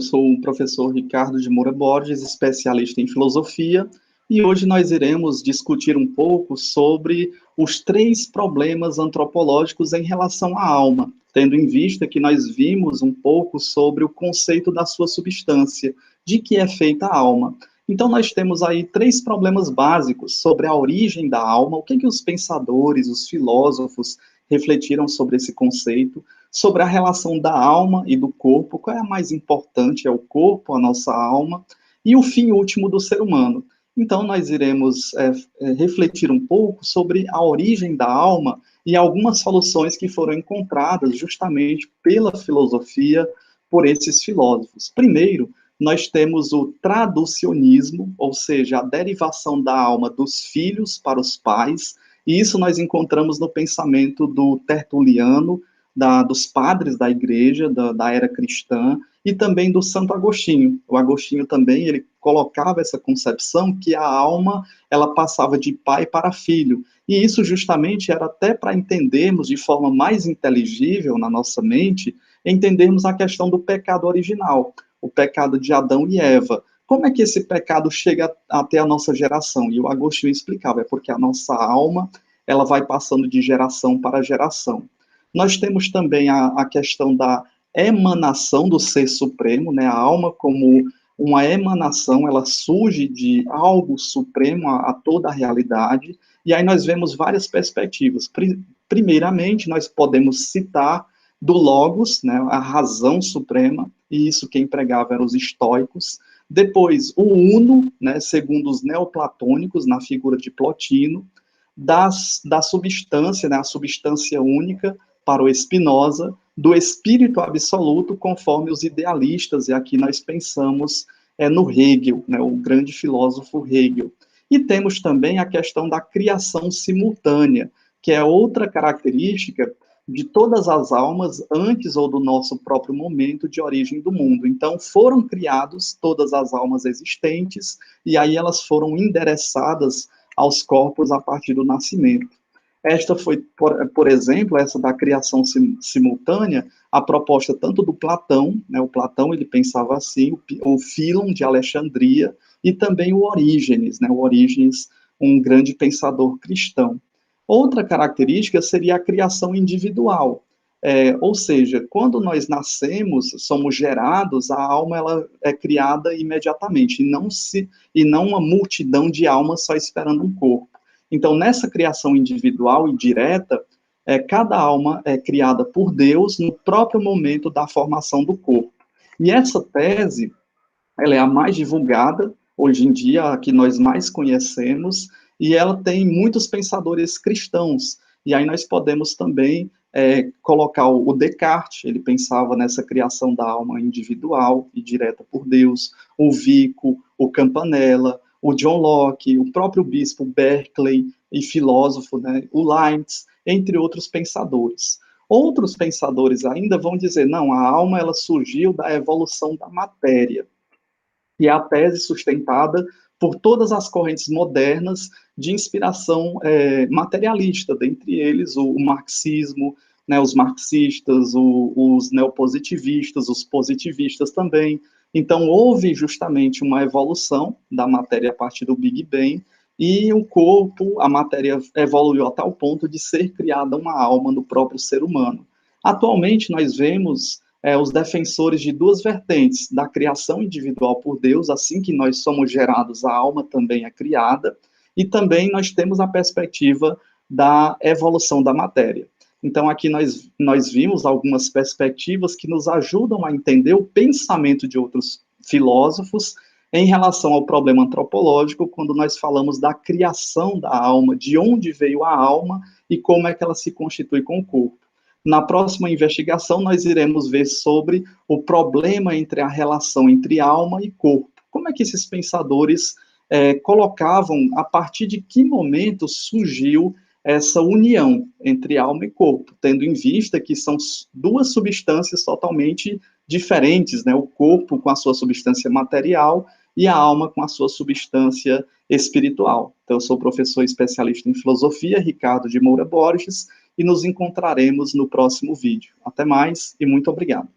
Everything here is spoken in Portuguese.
Sou o professor Ricardo de Moura Borges, especialista em filosofia, e hoje nós iremos discutir um pouco sobre os três problemas antropológicos em relação à alma, tendo em vista que nós vimos um pouco sobre o conceito da sua substância, de que é feita a alma. Então nós temos aí três problemas básicos sobre a origem da alma, o que os pensadores, os filósofos refletiram sobre esse conceito, sobre a relação da alma e do corpo, qual é a mais importante, é o corpo, a nossa alma, e o fim último do ser humano. Então, nós iremos refletir um pouco sobre a origem da alma e algumas soluções que foram encontradas justamente pela filosofia, por esses filósofos. Primeiro, nós temos o traducionismo, ou seja, a derivação da alma dos filhos para os pais, e isso nós encontramos no pensamento do Tertuliano, dos padres da igreja, da era cristã, e também do Santo Agostinho. O Agostinho também, ele colocava essa concepção que a alma, ela passava de pai para filho, e isso justamente era até para entendermos de forma mais inteligível na nossa mente, entendermos a questão do pecado original, o pecado de Adão e Eva. Como é que esse pecado chega até a nossa geração? E o Agostinho explicava, é porque a nossa alma, ela vai passando de geração para geração. Nós temos também a questão da emanação do Ser Supremo, né? A alma como uma emanação, ela surge de algo supremo a toda a realidade, e aí nós vemos várias perspectivas. Primeiramente, nós podemos citar do Logos, né, a razão suprema, e isso quem pregava eram os estoicos. Depois, o Uno, né, segundo os neoplatônicos, na figura de Plotino, da substância, né, a substância única, para o Spinoza, do espírito absoluto, conforme os idealistas, e aqui nós pensamos no Hegel, né, o grande filósofo Hegel. E temos também a questão da criação simultânea, que é outra característica de todas as almas antes ou do nosso próprio momento de origem do mundo. Então, foram criados todas as almas existentes, e aí elas foram endereçadas aos corpos a partir do nascimento. Esta foi, por exemplo, essa da criação simultânea, a proposta tanto do Platão, né, o Platão ele pensava assim, o Fílon de Alexandria, e também o Orígenes, né, o Orígenes, um grande pensador cristão. Outra característica seria a criação individual, ou seja, quando nós nascemos, somos gerados, a alma ela é criada imediatamente, e não uma multidão de almas só esperando um corpo. Então, nessa criação individual e direta, cada alma é criada por Deus no próprio momento da formação do corpo. E essa tese, ela é a mais divulgada, hoje em dia, a que nós mais conhecemos, e ela tem muitos pensadores cristãos. E aí nós podemos também colocar o Descartes, ele pensava nessa criação da alma individual e direta por Deus, o Vico, o Campanella, o John Locke, o próprio bispo Berkeley e filósofo, né, o Leibniz, entre outros pensadores. Outros pensadores ainda vão dizer, não, a alma ela surgiu da evolução da matéria, e é a tese sustentada por todas as correntes modernas de inspiração materialista, dentre eles o marxismo, né, os marxistas, os neopositivistas, os positivistas também. Então, houve justamente uma evolução da matéria a partir do Big Bang, e o corpo, a matéria evoluiu a tal ponto de ser criada uma alma no próprio ser humano. Atualmente, nós vemos os defensores de duas vertentes, da criação individual por Deus, assim que nós somos gerados, a alma também é criada, e também nós temos a perspectiva da evolução da matéria. Então, aqui nós vimos algumas perspectivas que nos ajudam a entender o pensamento de outros filósofos em relação ao problema antropológico, quando nós falamos da criação da alma, de onde veio a alma e como é que ela se constitui com o corpo. Na próxima investigação, nós iremos ver sobre o problema entre a relação entre alma e corpo. Como é que esses pensadores colocavam, a partir de que momento surgiu essa união entre alma e corpo, tendo em vista que são duas substâncias totalmente diferentes, né? O corpo com a sua substância material e a alma com a sua substância espiritual. Então, eu sou professor especialista em filosofia, Ricardo de Moura Borges, e nos encontraremos no próximo vídeo. Até mais e muito obrigado.